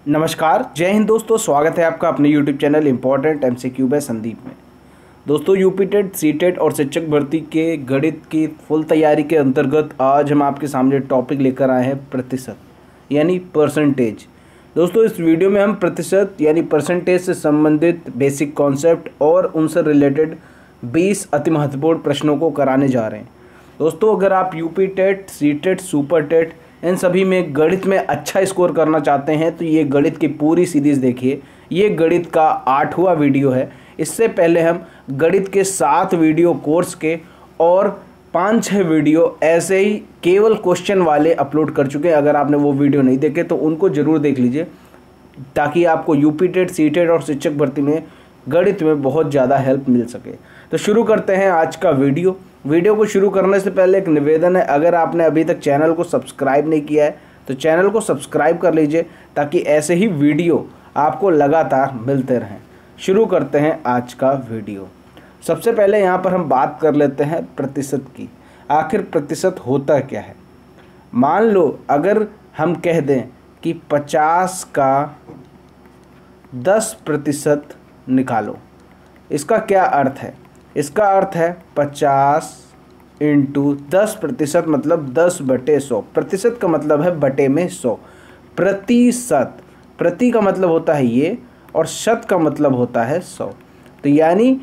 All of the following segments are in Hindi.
नमस्कार, जय हिंद दोस्तों। स्वागत है आपका अपने YouTube channel important MCQ by Sandeep में। दोस्तों, यूपी टेट, सी टेट और शिक्षक भर्ती के गणित की फुल तैयारी के अंतर्गत आज हम आपके सामने टॉपिक लेकर आए हैं प्रतिशत यानी परसेंटेज। दोस्तों, इस वीडियो में हम प्रतिशत यानी परसेंटेज से संबंधित बेसिक कॉन्सेप्ट और उनसे रिलेटेड 20 अति महत्वपूर्ण प्रश्नों को कराने जा रहे हैं। दोस्तों, अगर आप UP TET, C TET, super TET इन सभी में गणित में अच्छा स्कोर करना चाहते हैं तो ये गणित की पूरी सीरीज़ देखिए। ये गणित का 8वां वीडियो है। इससे पहले हम गणित के 7 वीडियो कोर्स के और 5-6 वीडियो ऐसे ही केवल क्वेश्चन वाले अपलोड कर चुके हैं। अगर आपने वो वीडियो नहीं देखे तो उनको ज़रूर देख लीजिए, ताकि आपको यूपी टेट, सी टेट और शिक्षक भर्ती में गणित में बहुत ज़्यादा हेल्प मिल सके। तो शुरू करते हैं आज का वीडियो को शुरू करने से पहले एक निवेदन है, अगर आपने अभी तक चैनल को सब्सक्राइब नहीं किया है तो चैनल को सब्सक्राइब कर लीजिए, ताकि ऐसे ही वीडियो आपको लगातार मिलते रहें। शुरू करते हैं आज का वीडियो। सबसे पहले यहाँ पर हम बात कर लेते हैं प्रतिशत की। आखिर प्रतिशत होता क्या है? मान लो अगर हम कह दें कि 50 का 10% निकालो, इसका क्या अर्थ है? इसका अर्थ है 50 इंटू 10% मतलब 10/100। प्रतिशत का मतलब है बटे में 100। प्रतिशत, प्रति का मतलब होता है ये और शत का मतलब होता है 100। तो यानी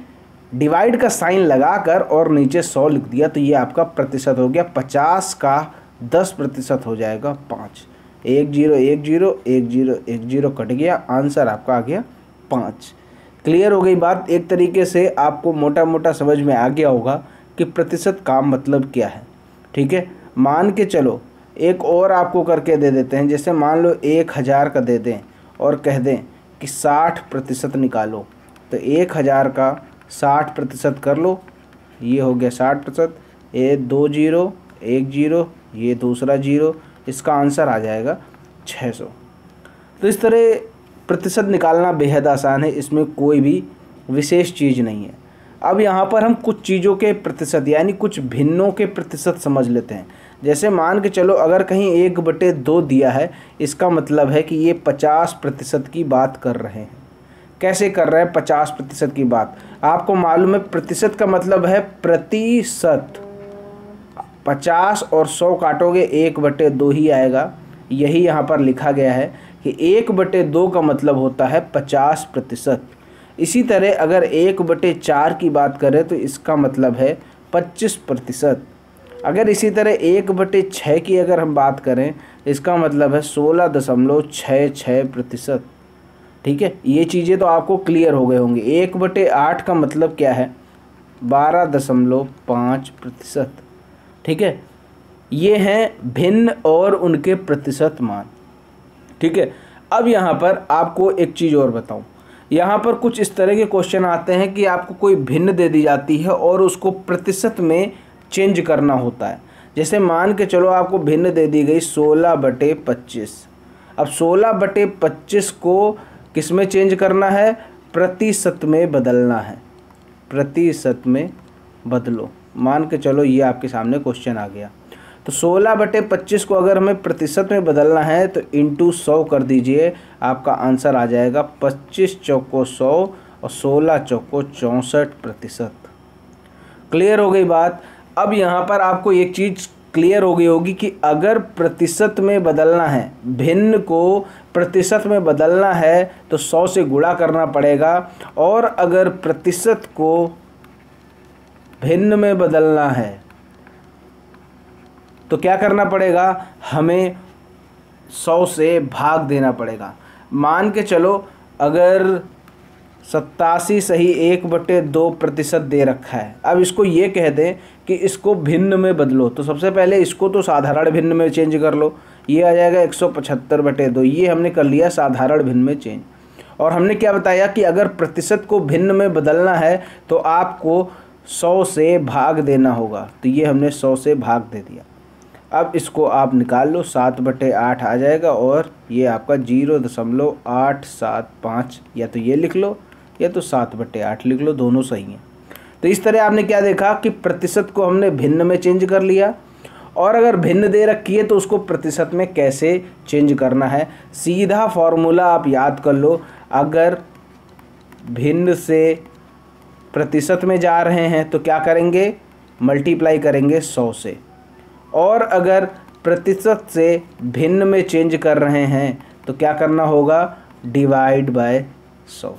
डिवाइड का साइन लगाकर और नीचे 100 लिख दिया तो ये आपका प्रतिशत हो गया। 50 का 10% हो जाएगा 5। 1 0 1 0 1 0 1 0 कट गया, आंसर आपका आ गया 5। क्लियर हो गई बात। एक तरीके से आपको मोटा मोटा समझ में आ गया होगा कि प्रतिशत का मतलब क्या है। ठीक है, मान के चलो एक और आपको करके दे देते हैं। जैसे मान लो 1000 का दे दें और कह दें कि 60% निकालो, तो 1000 का 60% कर लो, ये हो गया 60%। ये 2 0 1 0, ये दूसरा 0, इसका आंसर आ जाएगा 600। तो इस तरह प्रतिशत निकालना बेहद आसान है, इसमें कोई भी विशेष चीज़ नहीं है। अब यहाँ पर हम कुछ चीज़ों के प्रतिशत यानी कुछ भिन्नों के प्रतिशत समझ लेते हैं। जैसे मान के चलो अगर कहीं 1/2 दिया है, इसका मतलब है कि ये 50% की बात कर रहे हैं। कैसे कर रहे हैं 50% की बात? आपको मालूम है प्रतिशत का मतलब है प्रतिशत। 50 और 100 काटोगे 1/2 ही आएगा। यही यहाँ पर लिखा गया है कि 1/2 का मतलब होता है 50%। इसी तरह अगर 1/4 की बात करें तो इसका मतलब है 25%। अगर इसी तरह 1/6 की अगर हम बात करें, इसका मतलब है 16.66%। ठीक है, ये चीज़ें तो आपको क्लियर हो गए होंगे। 1/8 का मतलब क्या है? 12.5%। ठीक है, ये हैं भिन्न और उनके प्रतिशत मान। ठीक है, अब यहाँ पर आपको एक चीज़ और बताऊँ। यहाँ पर कुछ इस तरह के क्वेश्चन आते हैं कि आपको कोई भिन्न दे दी जाती है और उसको प्रतिशत में चेंज करना होता है। जैसे मान के चलो आपको भिन्न दे दी गई 16/25। अब 16/25 को किस में चेंज करना है? प्रतिशत में बदलना है। प्रतिशत में बदलो। मान के चलो ये आपके सामने क्वेश्चन आ गया। तो 16/25 को अगर हमें प्रतिशत में बदलना है तो इंटू 100 कर दीजिए, आपका आंसर आ जाएगा 25 चौको 100 और 16 चौको 64%। क्लियर हो गई बात। अब यहाँ पर आपको एक चीज़ क्लियर हो गई होगी कि अगर प्रतिशत में बदलना है, भिन्न को प्रतिशत में बदलना है तो 100 से गुणा करना पड़ेगा, और अगर प्रतिशत को भिन्न में बदलना है तो क्या करना पड़ेगा? हमें 100 से भाग देना पड़ेगा। मान के चलो अगर 87 सही 1/2% दे रखा है। अब इसको ये कह दें कि इसको भिन्न में बदलो, तो सबसे पहले इसको तो साधारण भिन्न में चेंज कर लो। ये आ जाएगा 175/2। ये हमने कर लिया साधारण भिन्न में चेंज। और हमने क्या बताया कि अगर प्रतिशत को भिन्न में बदलना है तो आपको 100 से भाग देना होगा। तो ये हमने 100 से भाग दे दिया। अब इसको आप निकाल लो, 7/8 आ जाएगा और ये आपका 0.875, या तो ये लिख लो या तो 7/8 लिख लो, दोनों सही हैं। तो इस तरह आपने क्या देखा कि प्रतिशत को हमने भिन्न में चेंज कर लिया और अगर भिन्न दे रखी है तो उसको प्रतिशत में कैसे चेंज करना है, सीधा फॉर्मूला आप याद कर लो। अगर भिन्न से प्रतिशत में जा रहे हैं तो क्या करेंगे, मल्टीप्लाई करेंगे 100 से, और अगर प्रतिशत से भिन्न में चेंज कर रहे हैं तो क्या करना होगा, डिवाइड बाय 100।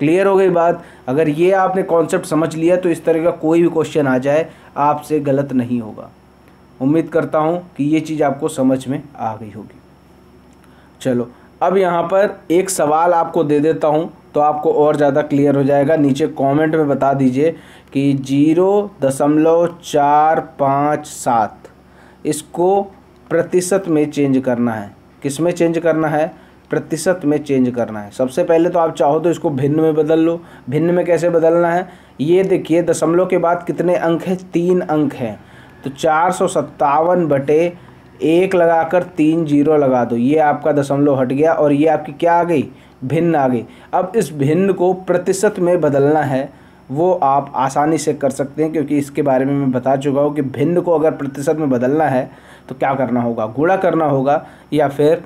क्लियर हो गई बात। अगर ये आपने कॉन्सेप्ट समझ लिया तो इस तरह का कोई भी क्वेश्चन आ जाए आपसे गलत नहीं होगा। उम्मीद करता हूँ कि ये चीज़ आपको समझ में आ गई होगी। चलो अब यहाँ पर एक सवाल आपको दे देता हूँ तो आपको और ज़्यादा क्लियर हो जाएगा। नीचे कमेंट में बता दीजिए कि 0.457 इसको प्रतिशत में चेंज करना है। किस में चेंज करना है, प्रतिशत में चेंज करना है। सबसे पहले तो आप चाहो तो इसको भिन्न में बदल लो। भिन्न में कैसे बदलना है, ये देखिए दशमलव के बाद कितने अंक हैं, 3 अंक हैं, तो 457 बटे 1 लगाकर 3 जीरो लगा दो, ये आपका दशमलव हट गया और ये आपकी क्या आ गई, भिन्न आ गई। अब इस भिन्न को प्रतिशत में बदलना है, वो आप आसानी से कर सकते हैं क्योंकि इसके बारे में मैं बता चुका हूँ कि भिन्न को अगर प्रतिशत में बदलना है तो क्या करना होगा, गुणा करना होगा या फिर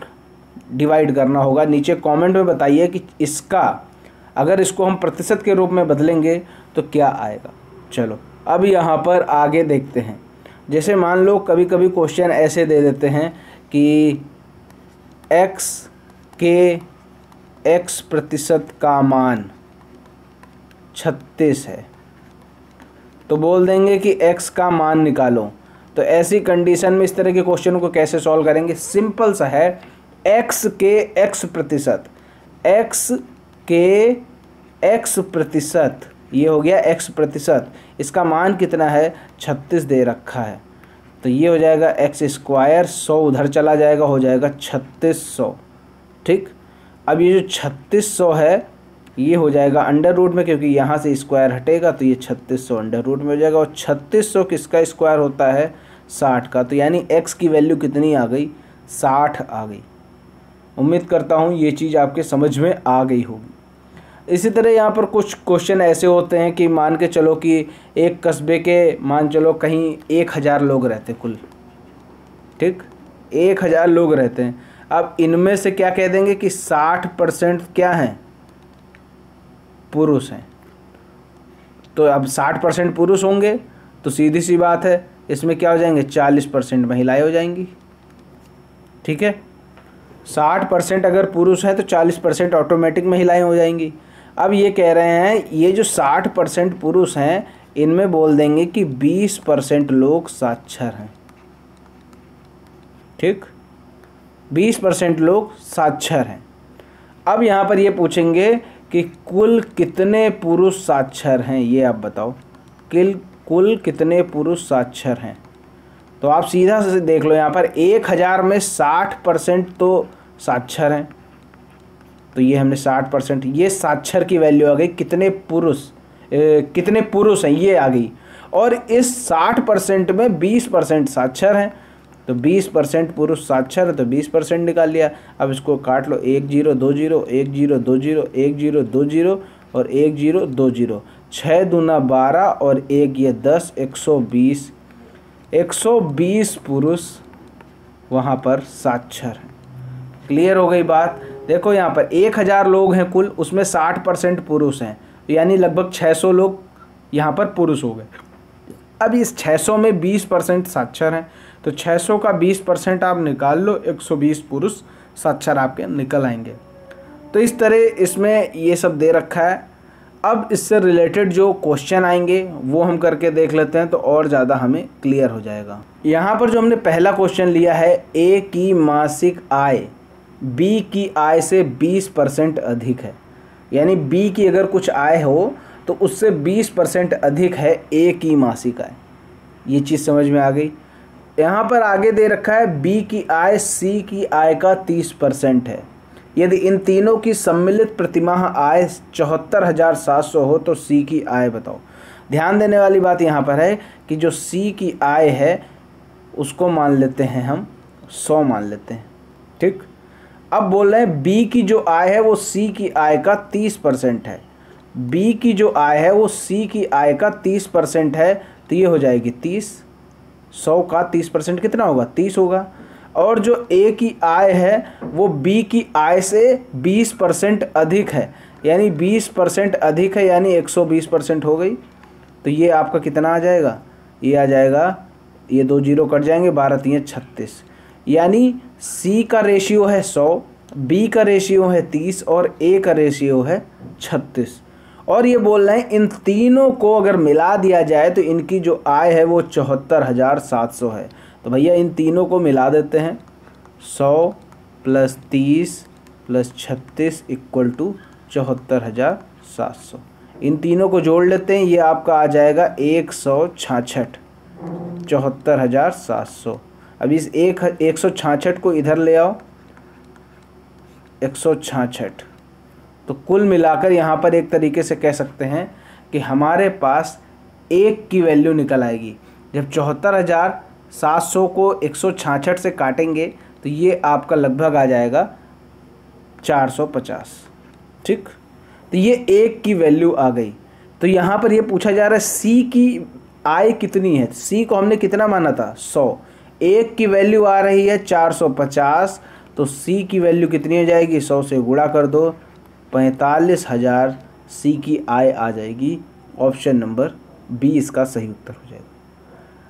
डिवाइड करना होगा। नीचे कमेंट में बताइए कि इसका अगर इसको हम प्रतिशत के रूप में बदलेंगे तो क्या आएगा। चलो अब यहाँ पर आगे देखते हैं। जैसे मान लो कभी कभी क्वेश्चन ऐसे दे देते हैं कि x के x प्रतिशत का मान 36 है, तो बोल देंगे कि x का मान निकालो। तो ऐसी कंडीशन में इस तरह के क्वेश्चन को कैसे सॉल्व करेंगे, सिंपल सा है। x के x प्रतिशत, x के x प्रतिशत, ये हो गया x प्रतिशत, इसका मान कितना है, 36 दे रखा है, तो ये हो जाएगा x स्क्वायर, 100 उधर चला जाएगा, हो जाएगा 3600। ठीक, अब ये जो 3600 है ये हो जाएगा अंडर रूट में, क्योंकि यहाँ से स्क्वायर हटेगा तो ये 3600 अंडर रूट में हो जाएगा। और 3600 किसका स्क्वायर होता है, 60 का, तो यानी x की वैल्यू कितनी आ गई, 60 आ गई। उम्मीद करता हूँ ये चीज़ आपके समझ में आ गई होगी। इसी तरह यहाँ पर कुछ क्वेश्चन ऐसे होते हैं कि मान के चलो कि एक कस्बे के मान चलो कहीं 1000 लोग रहते कुल, ठीक, 1000 लोग रहते हैं। अब इनमें से क्या कह देंगे कि 60% क्या हैं, पुरुष हैं। तो अब 60% पुरुष होंगे तो सीधी सी बात है इसमें क्या हो जाएंगे, 40% महिलाएं हो जाएंगी। ठीक है, 60% अगर पुरुष हैं तो 40% ऑटोमेटिक महिलाएं हो जाएंगी। अब ये कह रहे हैं ये जो 60% पुरुष हैं इनमें बोल देंगे कि 20% लोग साक्षर हैं। ठीक, 20% लोग साक्षर हैं। अब यहाँ पर ये पूछेंगे कि कुल कितने पुरुष साक्षर हैं, ये आप बताओ, कुल कितने पुरुष साक्षर हैं। तो आप सीधा से देख लो, यहाँ पर 1000 में 60% तो साक्षर हैं, तो ये हमने 60%, ये साक्षर की वैल्यू आ गई, कितने पुरुष हैं ये आ गई। और इस 60% में 20% साक्षर हैं, तो 20% पुरुष साक्षर है तो 20% निकाल लिया। अब इसको काट लो, 1 0 2 0 1 0 2 0 1 0 2 0 और 1 0 2 0, 6 दूना 12 और 1 ये 10, 120 पुरुष वहाँ पर साक्षर हैं। क्लियर हो गई बात। देखो यहाँ पर 1000 लोग हैं कुल, उसमें 60% पुरुष हैं, यानी लगभग 600 लोग यहाँ पर पुरुष हो गए। अब इस 600 में 20% साक्षर हैं, तो 600 का 20% आप निकाल लो, 120 पुरुष साक्षर आपके निकल आएंगे। तो इस तरह इसमें ये सब दे रखा है। अब इससे रिलेटेड जो क्वेश्चन आएंगे वो हम करके देख लेते हैं तो और ज़्यादा हमें क्लियर हो जाएगा। यहाँ पर जो हमने पहला क्वेश्चन लिया है, ए की मासिक आय बी की आय से 20% अधिक है, यानी बी की अगर कुछ आय हो तो उससे 20% अधिक है ए की मासिक आय। ये चीज़ समझ में आ गई। यहाँ पर आगे दे रखा है बी की आय सी की आय का 30% है। यदि इन तीनों की सम्मिलित प्रतिमाह आय 74,700 हो तो सी की आय बताओ। ध्यान देने वाली बात यहाँ पर है कि जो सी की आय है उसको मान लेते हैं हम 100 मान लेते हैं। ठीक, अब बोल रहे हैं बी की जो आय है वो सी की आय का 30% है। बी की जो आय है वो सी की आय का 30% है, तो ये हो जाएगी 30, 100 का 30% कितना होगा, 30 होगा। और जो ए की आय है वो बी की आय से 20% अधिक है, यानी 20% अधिक है, यानी 120% हो गई। तो ये आपका कितना आ जाएगा, ये आ जाएगा, ये 2 जीरो कट जाएंगे, 12 3 36, यानी सी का रेशियो है 100, बी का रेशियो है 30 और ए का रेशियो है 36। और ये बोल रहे हैं इन तीनों को अगर मिला दिया जाए तो इनकी जो आय है वो 74,700 है। तो भैया इन तीनों को मिला देते हैं, 100 + 30 + 36 = 74,700। इन तीनों को जोड़ लेते हैं, ये आपका आ जाएगा 166, 74,700। अब इस 166 को इधर ले आओ, 166। तो कुल मिलाकर यहाँ पर एक तरीके से कह सकते हैं कि हमारे पास एक की वैल्यू निकल आएगी। जब 74,700 को 166 से काटेंगे तो ये आपका लगभग आ जाएगा 450। ठीक, तो ये एक की वैल्यू आ गई। तो यहाँ पर ये पूछा जा रहा है सी की आय कितनी है। सी को हमने कितना माना था, 100, एक की वैल्यू आ रही है 450, तो सी की वैल्यू कितनी हो जाएगी, 100 से गुणा कर दो, 45,000 सी की आय आ जाएगी। ऑप्शन नंबर बी इसका सही उत्तर हो जाएगा।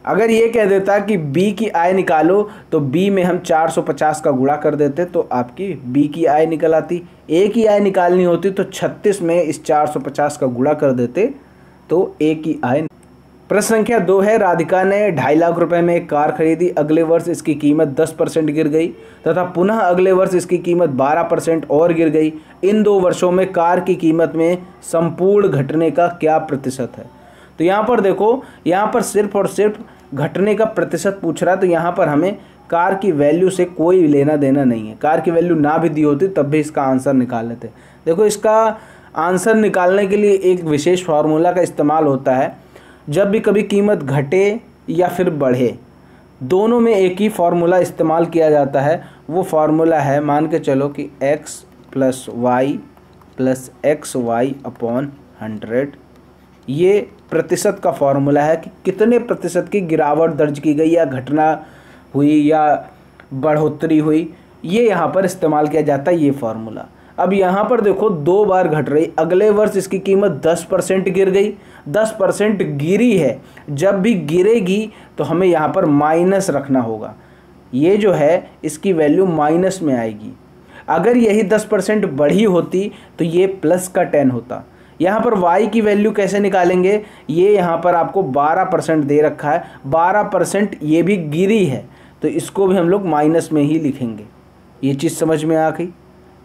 अगर ये कह देता कि बी की आय निकालो तो बी में हम 450 का गुणा कर देते तो आपकी बी की आय निकल आती। ए की आय निकालनी होती तो 36 में इस 450 का गुणा कर देते तो ए की आय। प्रश्न संख्या 2 है, राधिका ने 2.5 लाख रुपए में एक कार खरीदी। अगले वर्ष इसकी कीमत 10% गिर गई तथा पुनः अगले वर्ष इसकी कीमत 12% और गिर गई। इन 2 वर्षों में कार की कीमत में संपूर्ण घटने का क्या प्रतिशत है। तो यहाँ पर देखो, यहाँ पर सिर्फ और सिर्फ घटने का प्रतिशत पूछ रहा है, तो यहाँ पर हमें कार की वैल्यू से कोई लेना देना नहीं है। कार की वैल्यू ना भी दी होती तब भी इसका आंसर निकाल लेते। देखो, इसका आंसर निकालने के लिए एक विशेष फार्मूला का इस्तेमाल होता है। जब भी कभी कीमत घटे या फिर बढ़े, दोनों में एक ही फार्मूला इस्तेमाल किया जाता है। वो फार्मूला है, मान के चलो कि x + y + xy/100। ये प्रतिशत का फार्मूला है कि कितने प्रतिशत की गिरावट दर्ज की गई या घटना हुई या बढ़ोतरी हुई, ये यहाँ पर इस्तेमाल किया जाता है ये फार्मूला। अब यहाँ पर देखो 2 बार घट रही। अगले वर्ष इसकी कीमत 10% गिर गई, 10% गिरी है। जब भी गिरेगी तो हमें यहाँ पर माइनस रखना होगा। ये जो है इसकी वैल्यू माइनस में आएगी। अगर यही 10% बढ़ी होती तो ये प्लस का 10 होता। यहाँ पर y की वैल्यू कैसे निकालेंगे, ये यहाँ पर आपको 12% दे रखा है, 12% ये भी गिरी है तो इसको भी हम लोग माइनस में ही लिखेंगे। ये चीज़ समझ में आ गई।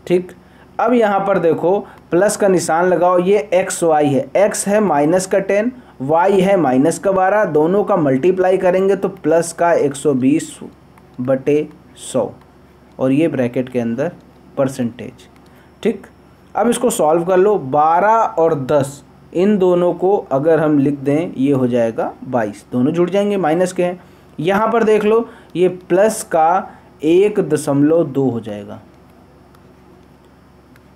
ठीक, अब यहाँ पर देखो प्लस का निशान लगाओ। ये एक्स वाई है, x है माइनस का 10, y है माइनस का 12, दोनों का मल्टीप्लाई करेंगे तो प्लस का 120/100 और ये ब्रैकेट के अंदर परसेंटेज। ठीक, अब इसको सॉल्व कर लो। 12 और 10 इन दोनों को अगर हम लिख दें ये हो जाएगा 22, दोनों जुड़ जाएंगे, माइनस के हैं। यहाँ पर देख लो ये प्लस का 1.2 हो जाएगा।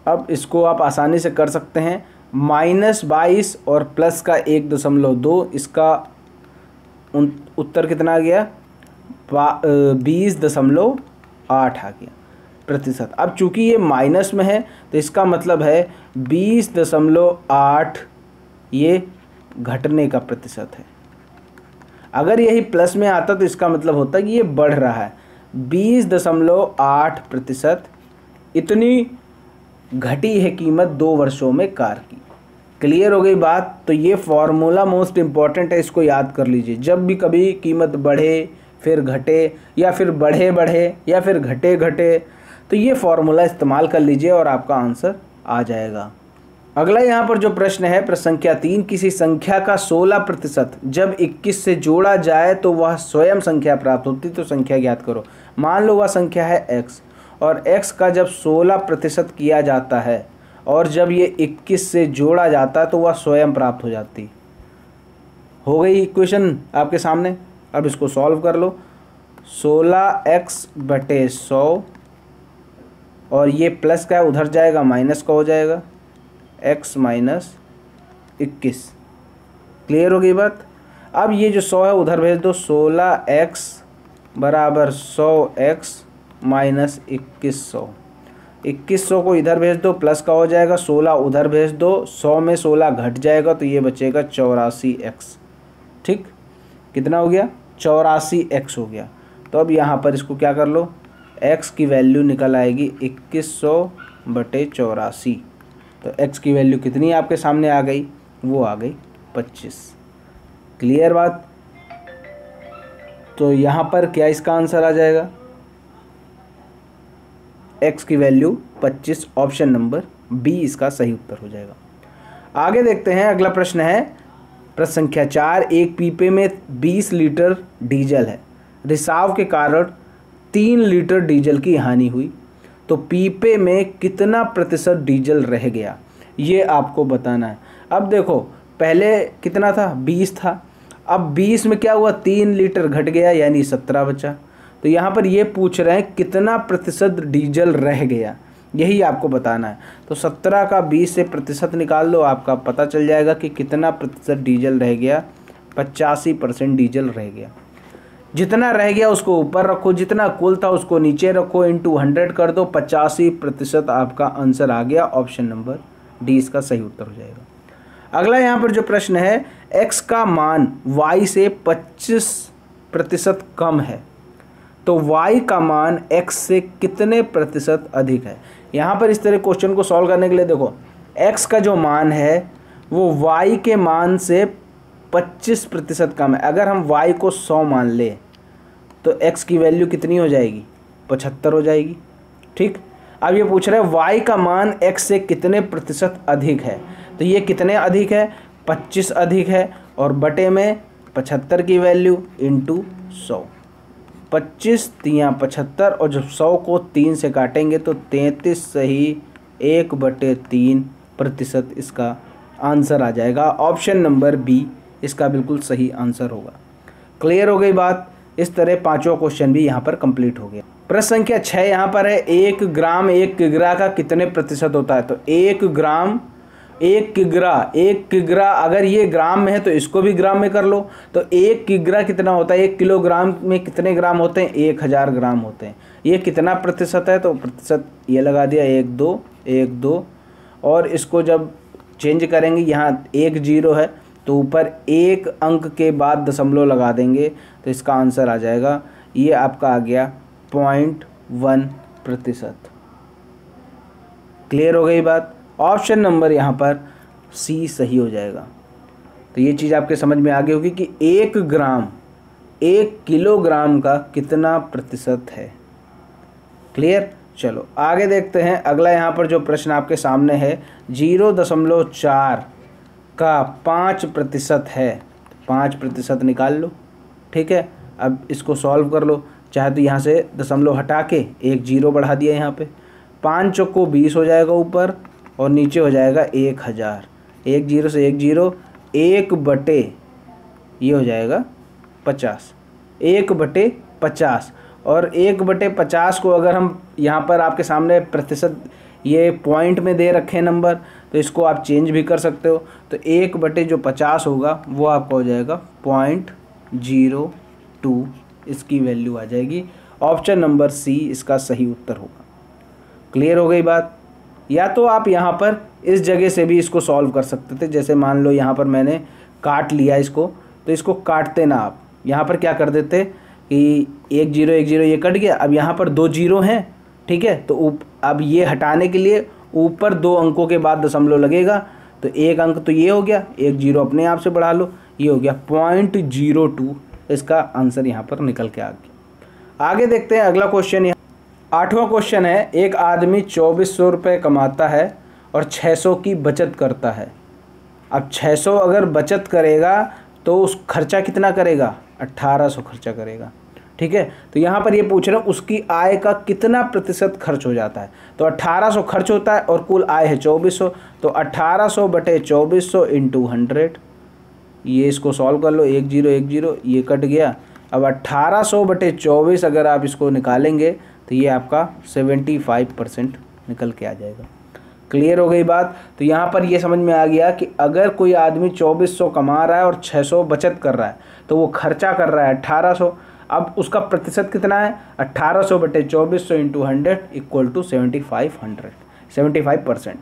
अब इसको आप आसानी से कर सकते हैं, -22 और प्लस का 1.2, इसका उत्तर कितना आ गया, 20.8 आ गया प्रतिशत। अब चूंकि ये माइनस में है तो इसका मतलब है 20.8 ये घटने का प्रतिशत है। अगर यही प्लस में आता तो इसका मतलब होता है कि ये बढ़ रहा है। 20.8% इतनी घटी है कीमत 2 वर्षों में कार की। क्लियर हो गई बात। तो ये फॉर्मूला मोस्ट इम्पॉर्टेंट है, इसको याद कर लीजिए। जब भी कभी कीमत बढ़े फिर घटे या फिर बढ़े या फिर घटे तो ये फॉर्मूला इस्तेमाल कर लीजिए और आपका आंसर आ जाएगा। अगला यहाँ पर जो प्रश्न है, प्रश्न संख्या 3, किसी संख्या का 16% जब 21 से जोड़ा जाए तो वह स्वयं संख्या प्राप्त होती। तो संख्या ज्ञात करो। मान लो वह संख्या है x और x का जब 16% किया जाता है और जब ये 21 से जोड़ा जाता है तो वह स्वयं प्राप्त हो जाती। हो गई इक्वेशन आपके सामने। अब इसको सॉल्व कर लो। 16x/100 और ये प्लस का उधर जाएगा माइनस का हो जाएगा, x - 21। क्लियर हो गई बात। अब ये जो 100 है उधर भेज दो, 16x बराबर 100x माइनस 2100। 2100 को इधर भेज दो, प्लस का हो जाएगा, 16 उधर भेज दो, 100 में 16 घट जाएगा तो ये बचेगा 84x। ठीक, कितना हो गया? 84x हो गया। तो अब यहाँ पर इसको क्या कर लो, x की वैल्यू निकल आएगी 2100/84। तो x की वैल्यू कितनी आपके सामने आ गई? वो आ गई 25। क्लियर बात? तो यहाँ पर क्या इसका आंसर आ जाएगा? x की वैल्यू 25, ऑप्शन नंबर बी इसका सही उत्तर हो जाएगा। आगे देखते हैं, अगला प्रश्न है प्रश्न संख्या 4। एक पीपे में 20 लीटर डीजल है, रिसाव के कारण 3 लीटर डीजल की हानि हुई, तो पीपे में कितना प्रतिशत डीजल रह गया, ये आपको बताना है। अब देखो, पहले कितना था? 20 था। अब 20 में क्या हुआ? 3 लीटर घट गया, यानी 17 बचा। तो यहाँ पर ये पूछ रहे हैं कितना प्रतिशत डीजल रह गया, यही आपको बताना है। तो 17 का 20 से प्रतिशत निकाल लो, आपका पता चल जाएगा कि कितना प्रतिशत डीजल रह गया। 85% डीजल रह गया। जितना रह गया उसको ऊपर रखो, जितना कुल था उसको नीचे रखो, इंटू 100 कर दो, 85% आपका आंसर आ गया। ऑप्शन नंबर डी इसका सही उत्तर हो जाएगा। अगला यहाँ पर जो प्रश्न है, x का मान y से 25% कम है, तो y का मान x से कितने प्रतिशत अधिक है। यहाँ पर इस तरह क्वेश्चन को सॉल्व करने के लिए देखो, x का जो मान है वो y के मान से 25% कम है। अगर हम y को 100 मान ले तो x की वैल्यू कितनी हो जाएगी? 75 हो जाएगी। ठीक, अब ये पूछ रहे हैं y का मान x से कितने प्रतिशत अधिक है, तो ये कितने अधिक है? 25 अधिक है, और बटे में 75 की वैल्यू इंटू 100। 25 तियाँ 75, और जब 100 को 3 से काटेंगे तो 33 सही 1/3% इसका आंसर आ जाएगा। ऑप्शन नंबर बी इसका बिल्कुल सही आंसर होगा। क्लियर हो गई बात? इस तरह पांचवा क्वेश्चन भी यहाँ पर कंप्लीट हो गया। प्रश्न संख्या 6 यहाँ पर है, 1 ग्राम 1 किग्रा का कितने प्रतिशत होता है। तो 1 ग्राम 1 किग्रा अगर ये ग्राम में है तो इसको भी ग्राम में कर लो। तो 1 किग्रा कितना होता है? 1 किलोग्राम में कितने ग्राम होते हैं? 1000 ग्राम होते हैं। ये कितना प्रतिशत है? तो प्रतिशत ये लगा दिया 1 2, और इसको जब चेंज करेंगे, यहाँ 1 0 है तो ऊपर 1 अंक के बाद दशमलव लगा देंगे, तो इसका आंसर आ जाएगा, ये आपका आ गया 0.1%। क्लियर हो गई बात? ऑप्शन नंबर यहाँ पर सी सही हो जाएगा। तो ये चीज़ आपके समझ में आ गई होगी कि 1 ग्राम 1 किलोग्राम का कितना प्रतिशत है। क्लियर? चलो आगे देखते हैं। अगला यहाँ पर जो प्रश्न आपके सामने है, 0.4 का 5% है, 5% निकाल लो। ठीक है, अब इसको सॉल्व कर लो। चाहे तो यहाँ से दशमलव हटा के 1 0 बढ़ा दिया यहाँ पे, 5 चौको 20 हो जाएगा ऊपर, और नीचे हो जाएगा 1000। 1 0 से 1 0, 1 बटे ये हो जाएगा 50, 1/50। और 1/50 को अगर हम यहाँ पर आपके सामने प्रतिशत ये पॉइंट में दे रखे नंबर, तो इसको आप चेंज भी कर सकते हो। तो 1/50 होगा वो आपका हो जाएगा 0.02, इसकी वैल्यू आ जाएगी। ऑप्शन नंबर सी इसका सही उत्तर होगा। क्लियर हो गई बात? या तो आप यहाँ पर इस जगह से भी इसको सॉल्व कर सकते थे। जैसे मान लो यहाँ पर मैंने काट लिया इसको, तो इसको काटते ना आप यहाँ पर क्या कर देते कि 1 0 1 0 ये कट गया। अब यहाँ पर 2 0 हैं, ठीक है, तो अब ये हटाने के लिए ऊपर 2 अंकों के बाद दशमलव लगेगा। तो 1 अंक तो ये हो गया, 1 0 अपने आप से बढ़ा लो, ये हो गया 0.02। इसका आंसर यहाँ पर निकल के आ गया। आगे देखते हैं अगला क्वेश्चन। 8वां क्वेश्चन है, एक आदमी 2400 रुपये कमाता है और 600 की बचत करता है। अब 600 अगर बचत करेगा तो उस खर्चा कितना करेगा? 1800 खर्चा करेगा। ठीक है, तो यहाँ पर ये पूछ रहे हैं उसकी आय का कितना प्रतिशत खर्च हो जाता है। तो 1800 खर्च होता है और कुल आय है 2400, तो 1800/2400 इंटू 100। ये इसको सॉल्व कर लो, 1 0 1 0 ये कट गया। अब 1800/24 अगर आप इसको निकालेंगे तो ये आपका 75% निकल के आ जाएगा। क्लियर हो गई बात। तो यहाँ पर ये समझ में आ गया कि अगर कोई आदमी 2400 कमा रहा है और 600 बचत कर रहा है तो वो खर्चा कर रहा है 1800। अब उसका प्रतिशत कितना है, 1800 बटे 2400 इंटू 100 इक्वल टू 75%।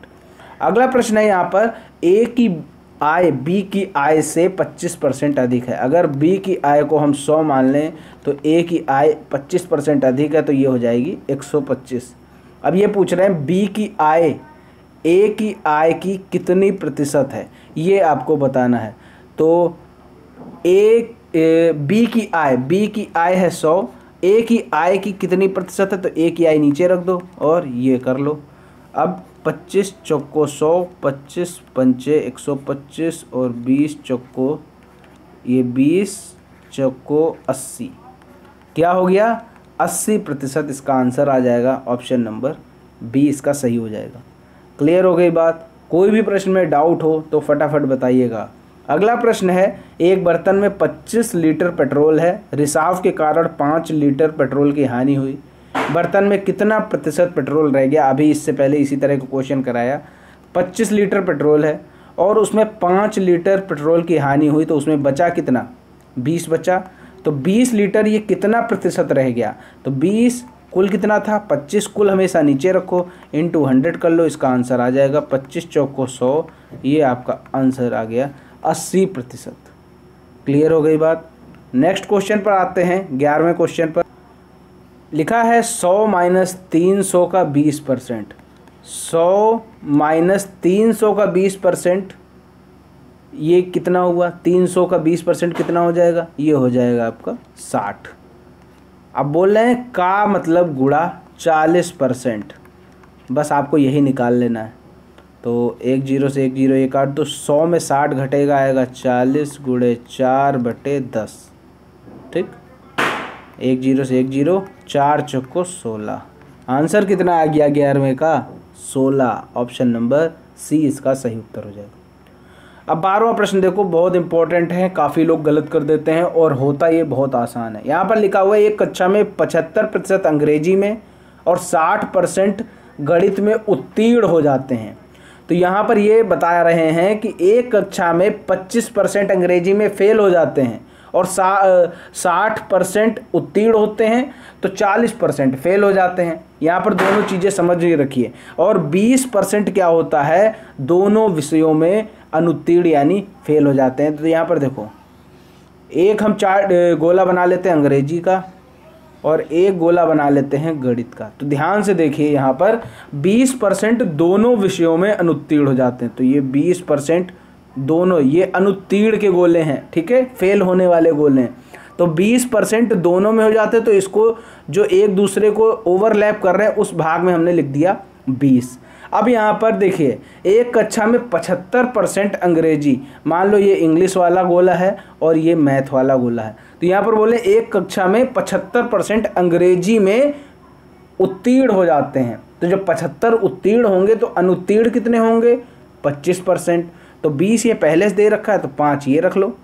अगला प्रश्न है यहाँ पर, ए की आय बी की आय से 25% अधिक है। अगर बी की आय को हम 100 मान लें तो ए की आय 25% अधिक है, तो ये हो जाएगी 125। अब ये पूछ रहे हैं बी की आय ए की आय की कितनी प्रतिशत है, ये आपको बताना है। तो बी की आय है 100, ए की आय की कितनी प्रतिशत है, तो ए की आय नीचे रख दो और ये कर लो। अब 25 चौको 100, 25 पंचे 125 और 20 चौको ये 20 चौको 80, क्या हो गया 80%। इसका आंसर आ जाएगा ऑप्शन नंबर बी, इसका सही हो जाएगा। क्लियर हो गई बात। कोई भी प्रश्न में डाउट हो तो फटाफट बताइएगा। अगला प्रश्न है, एक बर्तन में 25 लीटर पेट्रोल है, रिसाव के कारण 5 लीटर पेट्रोल की हानि हुई। बर्तन में कितना प्रतिशत पेट्रोल रह गया। अभी इससे पहले इसी तरह का क्वेश्चन कराया। 25 लीटर पेट्रोल है और उसमें 5 लीटर पेट्रोल की हानि हुई, तो उसमें बचा कितना, 20 बचा। तो 20 लीटर ये कितना प्रतिशत रह गया, तो 20 कुल कितना था, 25 कुल हमेशा नीचे रखो इंटू 100 कर लो, इसका आंसर आ जाएगा 25 चौको 100, ये आपका आंसर आ गया 80%। क्लियर हो गई बात। नेक्स्ट क्वेश्चन पर आते हैं। 11वें क्वेश्चन पर लिखा है 100 माइनस 300 का 20%। 100 माइनस 300 का 20%, ये कितना हुआ, 300 का 20% कितना हो जाएगा, ये हो जाएगा आपका 60। अब बोल रहे हैं का मतलब गुणा 40%, बस आपको यही निकाल लेना है। तो 1 0 से 1 0 1 8, तो 100 में 60 घटेगा, आएगा 40 गुणे 4 बटे 10। ठीक, 1 0 से 1 0, 4 चौको 16। आंसर कितना आ गया 11वें का, 16। ऑप्शन नंबर सी इसका सही उत्तर हो जाएगा। अब 12वां प्रश्न देखो, बहुत इंपॉर्टेंट है, काफ़ी लोग गलत कर देते हैं और होता ये बहुत आसान है। यहाँ पर लिखा हुआ है एक कक्षा में 75% अंग्रेजी में और 60% गणित में उत्तीर्ण हो जाते हैं। तो यहाँ पर ये बता रहे हैं कि एक कक्षा में 25% अंग्रेजी में फेल हो जाते हैं और 60% उत्तीर्ण होते हैं, तो 40% फेल हो जाते हैं। यहाँ पर दोनों चीज़ें समझ ही रखिए। और 20% क्या होता है, दोनों विषयों में अनुत्तीर्ण यानी फेल हो जाते हैं। तो यहाँ पर देखो, एक हम चार्ट गोला बना लेते हैं अंग्रेजी का और एक गोला बना लेते हैं गणित का। तो ध्यान से देखिए, यहाँ पर 20% दोनों विषयों में अनुत्तीर्ण हो जाते हैं। तो ये 20% दोनों, ये अनुत्तीर्ण के गोले हैं, ठीक है, फेल होने वाले गोले हैं। तो 20% दोनों में हो जाते हैं, तो इसको जो एक दूसरे को ओवरलैप कर रहे हैं उस भाग में हमने लिख दिया 20। अब यहाँ पर देखिए, एक कक्षा में 75% अंग्रेजी, मान लो ये इंग्लिश वाला गोला है और ये मैथ वाला गोला है। तो यहाँ पर बोले एक कक्षा में 75% अंग्रेजी में उत्तीर्ण हो जाते हैं। तो जब 75 उत्तीर्ण होंगे तो अनुत्तीर्ण कितने होंगे, 25%। तो 20 ये पहले से दे रखा है, तो 5 ये रख लो।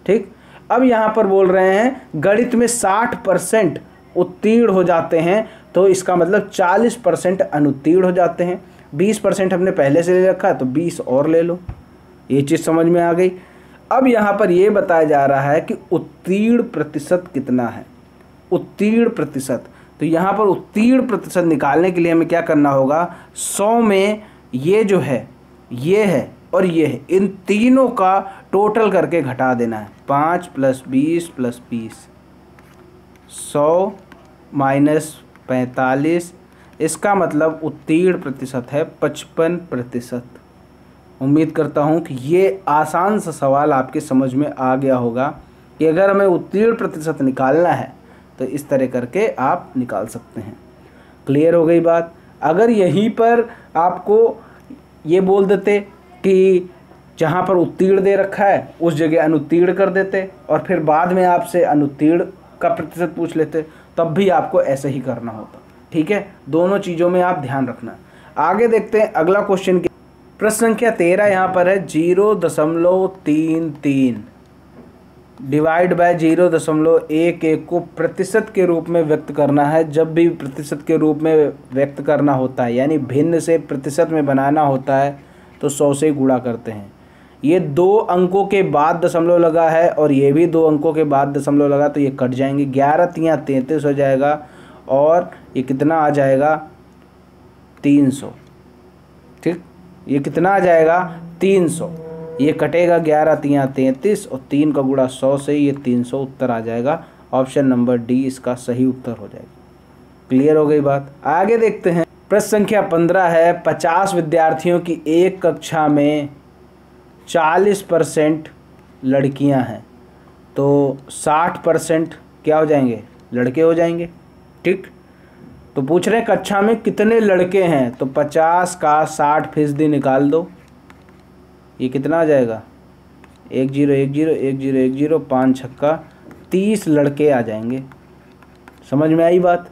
ठीक, अब यहाँ पर बोल रहे हैं गणित में 60% उत्तीर्ण हो जाते हैं, तो इसका मतलब 40% अनुत्तीर्ण हो जाते हैं। 20% हमने पहले से ले रखा है, तो 20 और ले लो। ये चीज़ समझ में आ गई। अब यहाँ पर ये बताया जा रहा है कि उत्तीर्ण प्रतिशत कितना है, उत्तीर्ण प्रतिशत। तो यहाँ पर उत्तीर्ण प्रतिशत निकालने के लिए हमें क्या करना होगा, 100 में ये जो है, ये है और ये है, इन तीनों का टोटल करके घटा देना है। 5 + 20 + 20, 100 माइनस 45, इसका मतलब उत्तीर्ण प्रतिशत है 55%। उम्मीद करता हूँ कि ये आसान सा सवाल आपके समझ में आ गया होगा कि अगर हमें उत्तीर्ण प्रतिशत निकालना है तो इस तरह करके आप निकाल सकते हैं। क्लियर हो गई बात। अगर यहीं पर आपको ये बोल देते कि जहाँ पर उत्तीर्ण दे रखा है उस जगह अनुत्तीर्ण कर देते और फिर बाद में आपसे अनुत्तीर्ण का प्रतिशत पूछ लेते, तब भी आपको ऐसे ही करना होता। ठीक है, दोनों चीज़ों में आप ध्यान रखना। आगे देखते हैं अगला क्वेश्चन। प्रश्न संख्या 13 यहाँ पर है 0.33। डिवाइड बाय 0.11 को प्रतिशत के रूप में व्यक्त करना है। जब भी प्रतिशत के रूप में व्यक्त करना होता है यानी भिन्न से प्रतिशत में बनाना होता है तो 100 से गुणा करते हैं। ये 2 अंकों के बाद दशमलव लगा है और ये भी 2 अंकों के बाद दशमलव लगा, तो ये कट जाएंगे। 11 तियाँ 33 हो जाएगा और ये कितना आ जाएगा 300। ठीक, ये कितना आ जाएगा 300। ये कटेगा 11 तियाँ 33 और 3 का गुणा 100 से ये 300 उत्तर आ जाएगा। ऑप्शन नंबर डी इसका सही उत्तर हो जाएगा। क्लियर हो गई बात। आगे देखते हैं। प्रश्न संख्या 15 है 50 विद्यार्थियों की एक कक्षा में 40% लड़कियां हैं तो 60% क्या हो जाएंगे, लड़के हो जाएंगे। ठीक, तो पूछ रहे हैं कक्षा में कितने लड़के हैं, तो 50 का 60% निकाल दो। ये कितना आ जाएगा 1 0 1 0 1 0 1 0 5 छक्का 30 लड़के आ जाएंगे। समझ में आई बात।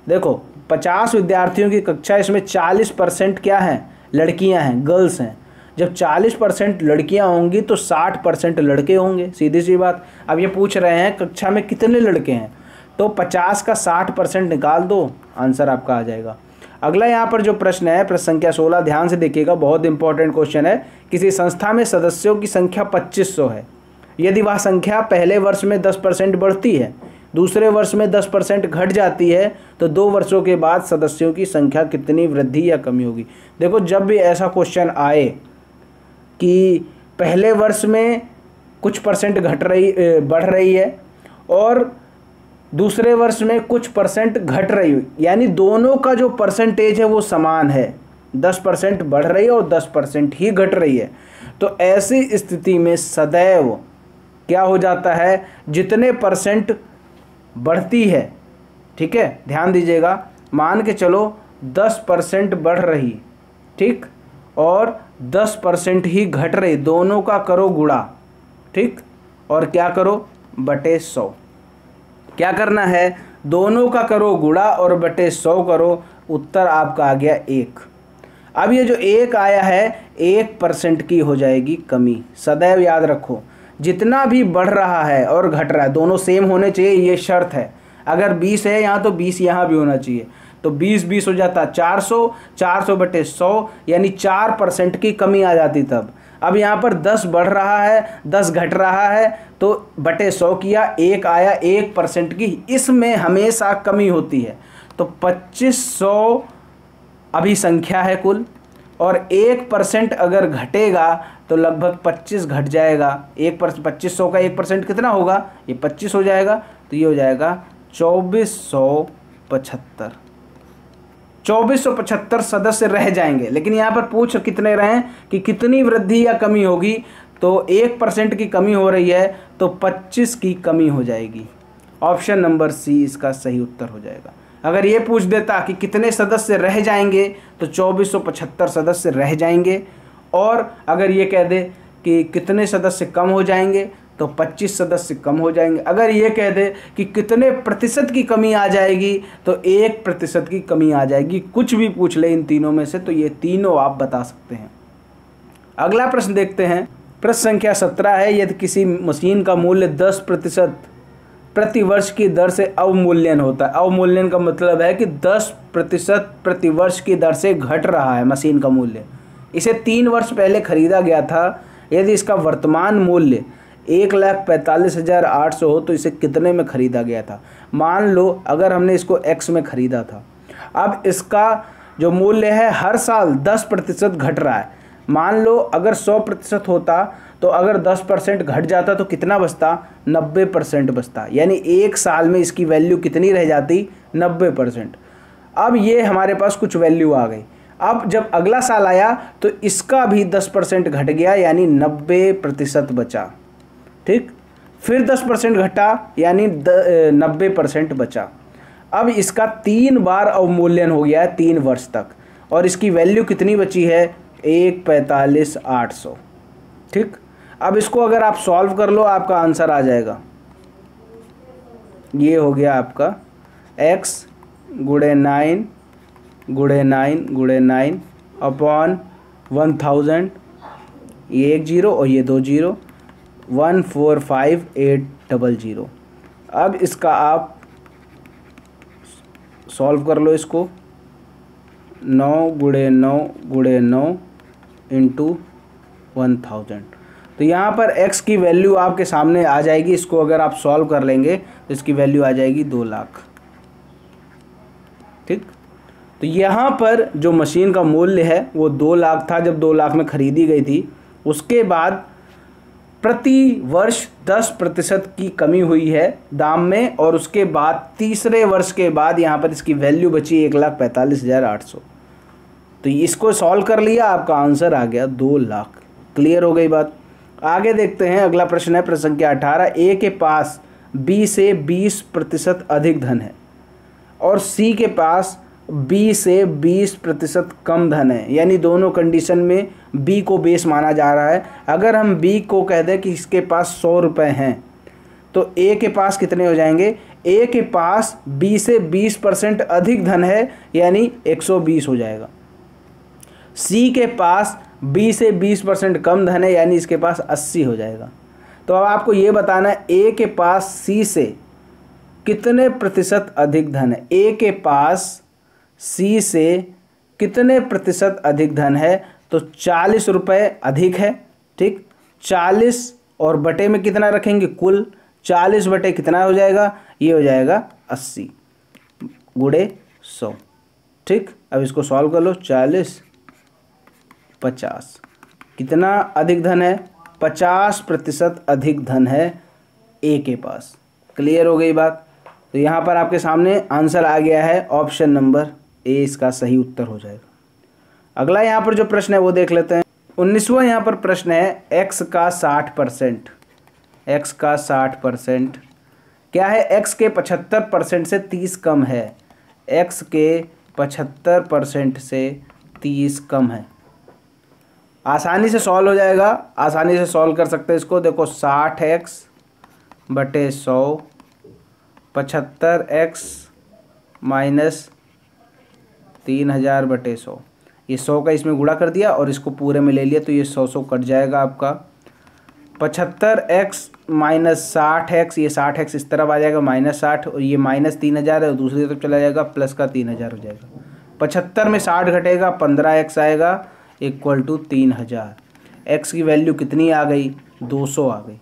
देखो 50 विद्यार्थियों की कक्षा, इसमें 40% क्या हैं, लड़कियां हैं, गर्ल्स हैं। जब 40% लड़कियां होंगी तो 60% लड़के होंगे, सीधी सी बात। अब ये पूछ रहे हैं कक्षा में कितने लड़के हैं, तो 50 का 60% निकाल दो, आंसर आपका आ जाएगा। अगला यहाँ पर जो प्रश्न है प्रश्न संख्या 16, ध्यान से देखिएगा, बहुत इंपॉर्टेंट क्वेश्चन है। किसी संस्था में सदस्यों की संख्या 2500 है। यदि वह संख्या पहले वर्ष में 10% बढ़ती है, दूसरे वर्ष में 10% घट जाती है, तो 2 वर्षों के बाद सदस्यों की संख्या कितनी वृद्धि या कमी होगी। देखो जब भी ऐसा क्वेश्चन आए कि पहले वर्ष में कुछ परसेंट बढ़ रही है और दूसरे वर्ष में कुछ परसेंट घट रही है, यानी दोनों का जो परसेंटेज है वो समान है, 10% बढ़ रही है और 10% ही घट रही है, तो ऐसी स्थिति में सदैव क्या हो जाता है, जितने परसेंट बढ़ती है, ठीक है, ध्यान दीजिएगा, मान के चलो 10% बढ़ रही, ठीक, और 10% ही घट रही, दोनों का करो गुणा, ठीक, और क्या करो बटे 100। क्या करना है, दोनों का करो गुणा और बटे 100 करो, उत्तर आपका आ गया 1। अब ये जो 1 आया है 1% की हो जाएगी कमी। सदैव याद रखो जितना भी बढ़ रहा है और घट रहा है दोनों सेम होने चाहिए, ये शर्त है। अगर 20 है यहाँ तो 20 यहाँ भी होना चाहिए, तो 20 हो जाता 400, 400 बटे 100 यानी 4% की कमी आ जाती तब। अब यहाँ पर 10 बढ़ रहा है 10 घट रहा है तो बटे 100 किया, 1 आया 1% की, इसमें हमेशा कमी होती है। तो 2500 अभी संख्या है कुल, और 1% अगर घटेगा तो लगभग 25 घट जाएगा। 1% 2500 का 1% कितना होगा, ये 25 हो जाएगा, तो ये हो जाएगा 2475। 2475 सदस्य रह जाएंगे, लेकिन यहाँ पर पूछ कितने रहें कि कितनी वृद्धि या कमी होगी, तो 1% की कमी हो रही है तो 25 की कमी हो जाएगी। ऑप्शन नंबर सी इसका सही उत्तर हो जाएगा। अगर ये पूछ देता कि कितने सदस्य रह जाएंगे तो 2475 सदस्य रह जाएंगे, और अगर ये कह दे कि कितने सदस्य कम हो जाएंगे तो 25 सदस्य कम हो जाएंगे। अगर ये कह दे कि कितने प्रतिशत की कमी आ जाएगी तो 1% की कमी आ जाएगी। कुछ भी पूछ ले इन तीनों में से तो ये तीनों आप बता सकते हैं। अगला प्रश्न देखते हैं। प्रश्न संख्या 17 है, यदि किसी मशीन का मूल्य 10% प्रति वर्ष की दर से अवमूल्यन होता है। अवमूल्यन का मतलब है कि 10% प्रति वर्ष की दर से घट रहा है मशीन का मूल्य। इसे 3 वर्ष पहले खरीदा गया था। यदि इसका वर्तमान मूल्य 1,45,800 हो तो इसे कितने में खरीदा गया था। मान लो अगर हमने इसको x में खरीदा था, अब इसका जो मूल्य है हर साल 10% घट रहा है। मान लो अगर 100% होता तो अगर 10% घट जाता तो कितना बचता, 90% बचता, यानी 1 साल में इसकी वैल्यू कितनी रह जाती, 90%। अब ये हमारे पास कुछ वैल्यू आ गई। अब जब अगला साल आया तो इसका भी 10% घट गया, यानी 90% बचा, ठीक। फिर 10% घटा यानी 90% बचा। अब इसका 3 बार अवमूल्यन हो गया है 3 वर्ष तक, और इसकी वैल्यू कितनी बची है, 1,45,800, ठीक। अब इसको अगर आप सॉल्व कर लो आपका आंसर आ जाएगा। ये हो गया आपका x गुणे 9 गुणे 9 गुणे 9 अपॉन 1000, ये 1 0 और ये 2 0, 145,800। अब इसका आप सॉल्व कर लो इसको। 9 गुणे 9 गुणे 9 इंटू 1000। तो यहाँ पर x की वैल्यू आपके सामने आ जाएगी। इसको अगर आप सॉल्व कर लेंगे तो इसकी वैल्यू आ जाएगी 2 लाख। ठीक, तो यहाँ पर जो मशीन का मूल्य है वो 2 लाख था जब 2 लाख में ख़रीदी गई थी। उसके बाद प्रति वर्ष 10% की कमी हुई है दाम में, और उसके बाद तीसरे वर्ष के बाद यहाँ पर इसकी वैल्यू बची 1,45,800। तो इसको सॉल्व कर लिया, आपका आंसर आ गया 2 लाख। क्लियर हो गई बात। आगे देखते हैं, अगला प्रश्न है प्रश्न संख्या 18। ए के पास बी से 20% अधिक धन है और सी के पास बी से 20% कम धन है, यानी दोनों कंडीशन में बी को बेस माना जा रहा है। अगर हम बी को कह दें कि इसके पास 100 रुपये हैं तो ए के पास कितने हो जाएंगे? ए के पास बी से 20% अधिक धन है यानी 120 हो जाएगा। सी के पास बी से 20% कम धन है यानी इसके पास 80 हो जाएगा। तो अब आपको ये बताना है ए के पास सी से कितने प्रतिशत अधिक धन है। ए के पास सी से कितने प्रतिशत अधिक धन है? तो 40 रुपये अधिक है। ठीक, 40 और बटे में कितना रखेंगे? कुल 40 बटे कितना हो जाएगा? ये हो जाएगा 80 गुणे 100। ठीक, अब इसको सॉल्व कर लो। 40 50 कितना अधिक धन है? 50% अधिक धन है ए के पास। क्लियर हो गई बात। तो यहाँ पर आपके सामने आंसर आ गया है, ऑप्शन नंबर ए इसका सही उत्तर हो जाएगा। अगला यहाँ पर जो प्रश्न है वो देख लेते हैं। 19वां यहाँ पर प्रश्न है x का 60%। x का 60% क्या है? x के 75% से 30 कम है। x के 75% से 30 कम है। आसानी से सॉल्व हो जाएगा, आसानी से सॉल्व कर सकते हैं इसको। देखो 60x बटे 100, 75x माइनस 3000 बटे 100। ये 100 का इसमें गुणा कर दिया और इसको पूरे में ले लिया तो ये 100 कट जाएगा आपका। 75x माइनस 60x, ये 60x इस तरफ आ जाएगा -60, और ये -3000 है और दूसरी तरफ चला जाएगा प्लस का 3000 हो जाएगा। 75 में 60 घटेगा, 15x आएगा इक्वल टू 3000। x की वैल्यू कितनी आ गई? 200 आ गई।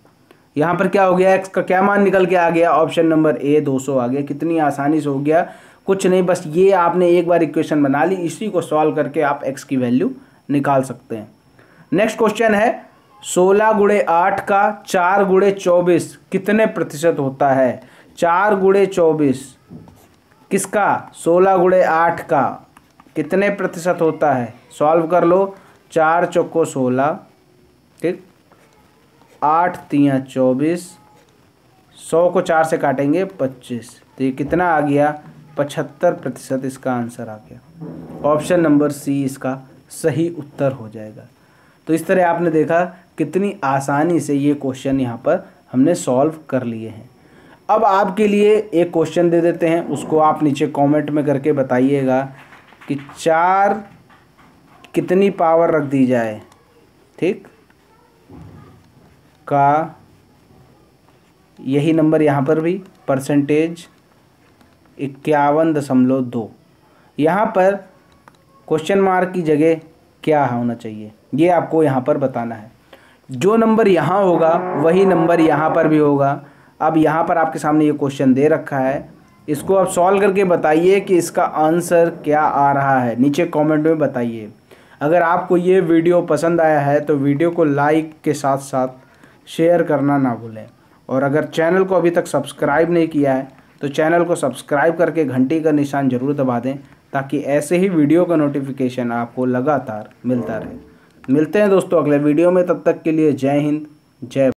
यहाँ पर क्या हो गया? x का क्या मान निकल के आ गया? ऑप्शन नंबर ए 200 आ गया। कितनी आसानी से हो गया, कुछ नहीं, बस ये आपने एक बार इक्वेशन बना ली, इसी को सॉल्व करके आप x की वैल्यू निकाल सकते हैं। नेक्स्ट क्वेश्चन है 16 गुणे 8 का 4 गुणे 24 कितने प्रतिशत होता है? 4 गुणे 24 किसका? 16 गुणे 8 का कितने प्रतिशत होता है? सॉल्व कर लो। 4 चौको 16, ठीक, 8 तिया 24, 100 को 4 से काटेंगे 25, तो ये कितना आ गया? 75% इसका आंसर आ गया। ऑप्शन नंबर सी इसका सही उत्तर हो जाएगा। तो इस तरह आपने देखा कितनी आसानी से ये क्वेश्चन यहाँ पर हमने सॉल्व कर लिए हैं। अब आपके लिए एक क्वेश्चन दे देते हैं, उसको आप नीचे कमेंट में करके बताइएगा कि 4 कितनी पावर रख दी जाए, ठीक, का यही नंबर यहाँ पर भी परसेंटेज 51.2। यहाँ पर क्वेश्चन मार्क की जगह क्या होना चाहिए ये आपको यहाँ पर बताना है। जो नंबर यहाँ होगा वही नंबर यहाँ पर भी होगा। अब यहाँ पर आपके सामने ये क्वेश्चन दे रखा है, इसको आप सॉल्व करके बताइए कि इसका आंसर क्या आ रहा है, नीचे कमेंट में बताइए। अगर आपको ये वीडियो पसंद आया है तो वीडियो को लाइक के साथ साथ शेयर करना ना भूलें, और अगर चैनल को अभी तक सब्सक्राइब नहीं किया है तो चैनल को सब्सक्राइब करके घंटी का निशान ज़रूर दबा दें, ताकि ऐसे ही वीडियो का नोटिफिकेशन आपको लगातार मिलता रहे। मिलते हैं दोस्तों अगले वीडियो में, तब तक के लिए जय हिंद, जय